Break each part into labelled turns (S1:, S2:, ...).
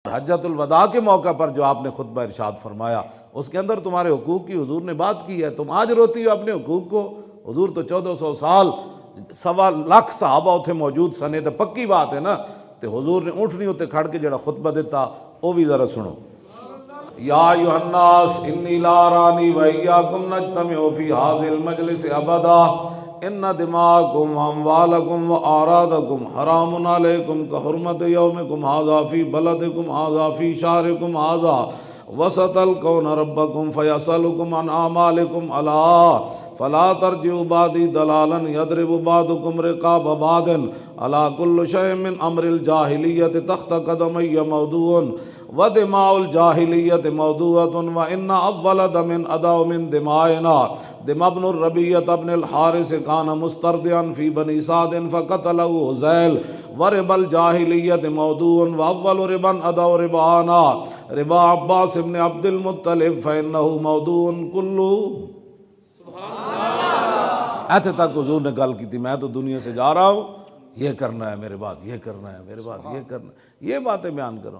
S1: حجۃ الوداع کے موقع پر جو آپ نے خطبہ ارشاد فرمایا اس کے اندر تمہارے حقوق کی حضور نے بات کی ہے، تم آج روتی ہو اپنے حقوق کو۔ حضور تو 1400 سال 1.25 صحابہ اتنے موجود سنے، تو پکی بات ہے نا، تو حضور نے اونٹنی اتنے کھڑ کے جڑا خطبہ دیتا وہ بھی ذرا سنو۔ یا ایھا الناس انی لا ارانی وایاکم نجتمع فی ھذا المجلس ابدا ان دماءکم واموالکم واعراضکم حرام علیکم کحرمت یومکم ھذا فی بلدکم ھذا فی شہرکم ھذا وستلقون ربکم فیسألکم عن اعمالکم الا فلا ترجعوا بعدی ضلالا یضرب بعضکم رقاب بعض الا کل شیء من امر الجاہلیۃ تحت قدمی موضوع ودماء الجاہلیۃ موضوعۃ وان اول دم ادا من دمائنا دم ابن الربیعۃ ابن الحارث کان مسترضعا فی بنی سعد فقتلہ حذیل وربا الجاہلیۃ موضوع واول ربا ادا ربانا ربا عباس ابن عبد المطلب فانہ موضوع کلہ۔ ایتھے تک حضور نے گل کی تھی، میں تو دنیا سے جا رہا ہوں، یہ کرنا ہے میرے بعد، یہ کرنا ہے میرے بعد، یہ کرنا ہے، یہ باتیں بیان کرو۔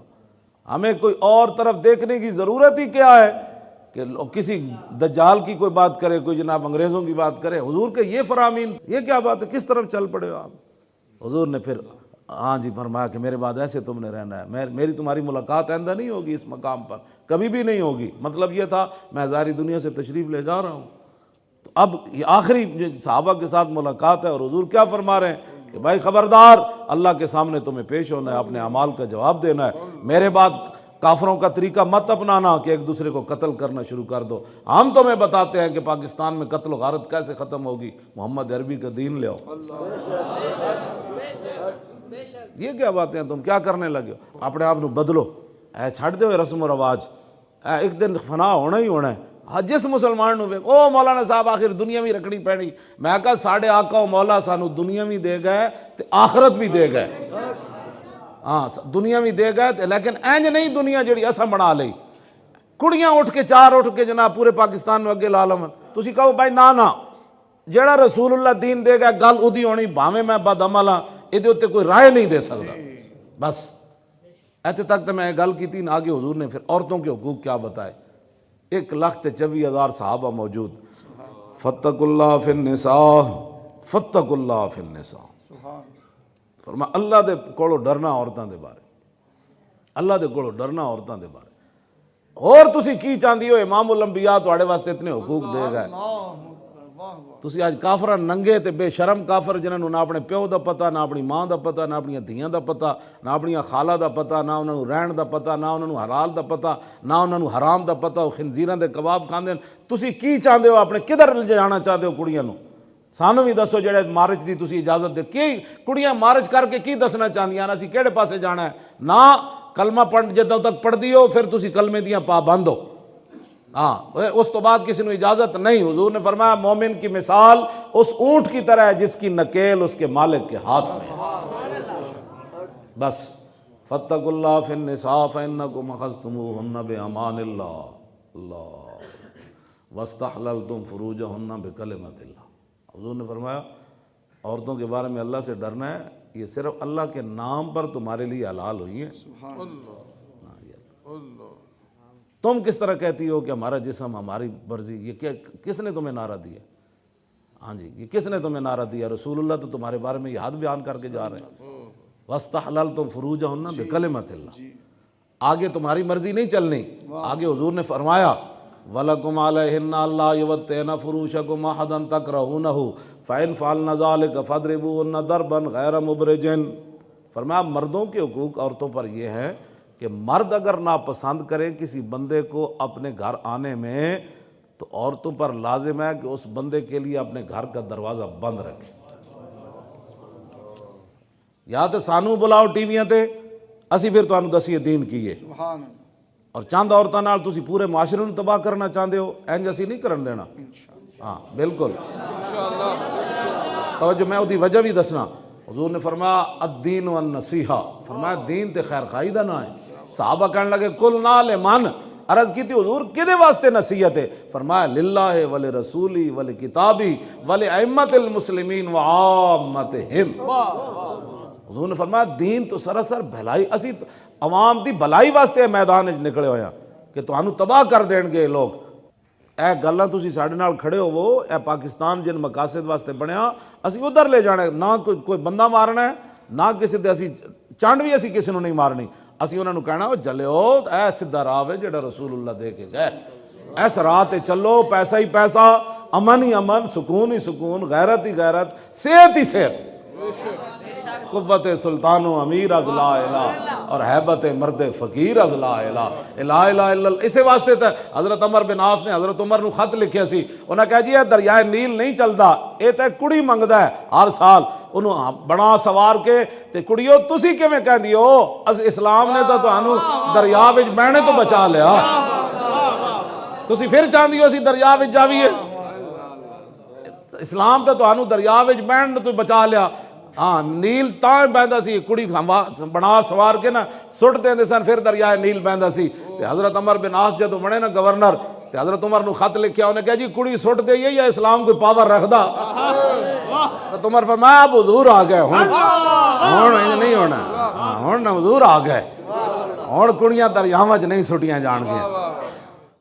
S1: ہمیں کوئی اور طرف دیکھنے کی ضرورت ہی کیا ہے کہ کسی دجال کی کوئی بات کرے، کوئی جناب انگریزوں کی بات کرے، حضور کے یہ فرامین، یہ کیا بات ہے، کس طرف چل پڑے ہو آپ۔ حضور نے پھر ہاں جی فرمایا کہ میرے بعد ایسے تم نے رہنا ہے، میری تمہاری ملاقات آئندہ نہیں ہوگی اس مقام پر، کبھی بھی نہیں ہوگی۔ مطلب یہ تھا میں ظاہری دنیا سے تشریف لے جا رہا ہوں، تو اب یہ آخری صحابہ کے ساتھ ملاقات ہے، اور حضور کیا فرما رہے ہیں کہ بھائی خبردار، اللہ کے سامنے تمہیں پیش ہونا ہے، اپنے اعمال کا جواب دینا ہے، میرے بعد کافروں کا طریقہ مت اپنانا کہ ایک دوسرے کو قتل کرنا شروع کر دو۔ ہم تمہیں بتاتے ہیں کہ پاکستان میں قتل و غارت کیسے ختم ہوگی، محمد عربی کا دین لے آؤ۔ یہ کیا باتیں ہیں، تم کیا کرنے لگے ہو، اپنے آپ کو بدلو، چھڑ دو رسم و رواج، ایک دن فنا ہونا ہی ہونا ہے۔ جس مسلمان نو او مولانا صاحب آخر دنیا بھی رکھنی پینی، میں کہا ساڑھے آقا و مولا سانو دنیا بھی دے گئے تے آخرت بھی دے گئے، ہاں دنیا بھی دے گئے، لیکن اینج نہیں دنیا جڑی اساں بنا لئی، کڑیاں اٹھ کے چار اٹھ کے جناب پورے پاکستان میں اگے لا لون، تسی کہو بھائی نا جڑا رسول اللہ دین دے گا گل ادھی ہونی، بھاویں میں بد عمل ہاں، ادھے اوتے کوئی رائے نہیں دے سکتا۔ بس ایتھے تک تو میں گل کی تھی، آگے حضور نے پھر عورتوں کے حقوق کیا بتائے۔ 1,24,000 صحابہ موجود، فاتقوا اللہ فی النساء فاتقوا اللہ فی النساء، فرما اللہ دے کولو ڈرنا عورتاں دے بارے، اللہ دے کولو ڈرنا عورتاں دے بارے۔ اور تسی کی چاہندی ہو امام الانبیاء تواڈے واسطے اتنے حقوق دے گئے، تسی آج کافر ننگے تے بے شرم کافر جنہاں نو نہ اپنے پیو دا پتہ، نہ اپنی ماں دا پتہ، نہ اپنی دھیاں دا پتہ، نہ اپنی خالہ دا پتہ، نہ انہاں نو رہن دا پتہ، نہ انہاں نو حلال دا پتہ، نہ انہاں نو حرام دا پتہ، خنزیراں دے کباب کھاندے، تسی کی چاہندے ہو، اپنے کدھر لے جانا چاہندے ہو کڑیاں نو؟ سانو بھی دسو جڑے مارچ دی تسی اجازت دے، کی کڑیاں مارچ کر کے کی دسنا چاہندیاں اسی کیڑے پاسے جانا ہے؟ نہ کلمہ پڑھ جدوں تک پڑھدی ہو پھر تسی کلمے دیاں پابند ہو، ہاں اس تو بعد کسی نے اجازت نہیں۔ حضور نے فرمایا مومن کی مثال اس اونٹ کی طرح ہے جس کی نکیل اس کے مالک کے ہاتھ میں ہے۔ بس فاتقوا اللہ فی النساء فانکم اخذتموہن بامان اللہ اللہ واستحللتم فروجہن بکلمۃ اللہ۔ حضور نے فرمایا عورتوں کے بارے میں اللہ سے ڈرنا ہے، یہ صرف اللہ کے نام پر تمہارے لیے حلال ہوئی ہیں۔ تم کس طرح کہتی ہو کہ ہمارا جسم ہماری مرضی، یہ کس نے تمہیں نعرہ دیا؟ ہاں جی یہ کس نے تمہیں نعرہ دیا؟ رسول اللہ تو تمہارے بارے میں یہ حد بیان کر کے جا رہے ہیں، واستحللتم فروجہن بکلمۃ اللہ، آگے تمہاری مرضی نہیں چلنی۔ آگے حضور نے فرمایا وَلَكُمْ عَلَيْهِنَّ اللَّا يُوَطِّئْنَ فُرُوشَكُمْ أَحَدًا تَكْرَهُونَهُ فَإِنْ فَعَلْنَ ذَلِكَ فَاضْرِبُوهُنَّ ضَرْبًا غَيْرَ مُبْرِجٍ۔ فرمایا مردوں کے حقوق عورتوں پر یہ ہے کہ مرد اگر ناپسند کرے کسی بندے کو اپنے گھر آنے میں تو عورتوں پر لازم ہے کہ اس بندے کے لیے اپنے گھر کا دروازہ بند رکھے، یا تو سانو بلاؤ ٹی ویاں تے اسی پھر تانوں دسیے دین کیے، اور چاند عورتاں نال تسی پورے معاشرے نوں تباہ کرنا چاہندے ہو، اینج اسی نہیں کرن دینا۔ ہاں بالکل توجہ، میں دی وجہ بھی دسنا۔ حضور نے فرمایا الدین والنصیحہ، فرمایا دین تے خیر خواہی دا نا ہے۔ صحابہ کہنے لگے قلنا لمن، عرض کی تھی حضور کدے واسطے نصیحت ہے؟ فرمایا للہ ولرسولی ولکتابی ولائمۃ المسلمین وعامتہم۔ حضور نے فرمایا دین تو سراسر بھلائی، اسی عوام دی بھلائی واسطے میدان وچ نکلے ہوئے ہیں کہ تانوں تباہ کر دین گے لوگ۔ اے گلاں تسی ساڈے نال کھڑے ہوو، اے پاکستان جن مقاصد واسطے بنیا اسی ادھر لے جانا ہے، نہ کوئی بندہ مارنا ہے، نہ کسی تے اسی چانڈ بھی اسی کسی نو نہیں مارنی، اسی انہاں نو کہنا او جلیو اے سیدھا راہ ہے جڑا رسول اللہ دے کے گئے، اس راہ تے چلو، پیسہ ہی پیسہ، امن ہی امن، سکون ہی سکون، غیرت ہی غیرت، صحت ہی صحت، قوت سلطان و امیر از لا الہ اور ہیبت مرد فقیر از لا الہ الہ الہ الا اللہ۔ اسی واسطے تے حضرت عمر بن عاص نے حضرت عمر نو خط لکھیا سی، انہاں کہا جی اے دریائے نیل نہیں چلدا، اے تے کڑی منگدا ہے ہر سال، انہوں بڑا سوار کے تے کڑیو تسی کیویں کہندی ہو، اسلام نے تو تانوں دریا وچ بہنے تو بچا لیا، تسی پھر چاہندی ہو اسی دریا وچ جاویے، اسلام تے تانوں دریا وچ بہن تو بچا لیا۔ ہاں نیل تاں بہندا سی، کڑی بنا سوار کے نا سٹ دیندے سن، پھر دریائے نیل بہندا سی۔ تے حضرت عمر بن عاص جدوں بنے نا گورنر تے حضرت عمر نو خط لکھیا، انہیں کہا جی کڑی سٹ دے یا اسلام کوئی پاور رکھدا؟ تو عمر فرمایا اب حضور آ گئے، ہن نہیں ہونا، ہن حضور آ گئے، ہن کڑیاں دریاواں وچ نہیں سٹیاں جان گیاں۔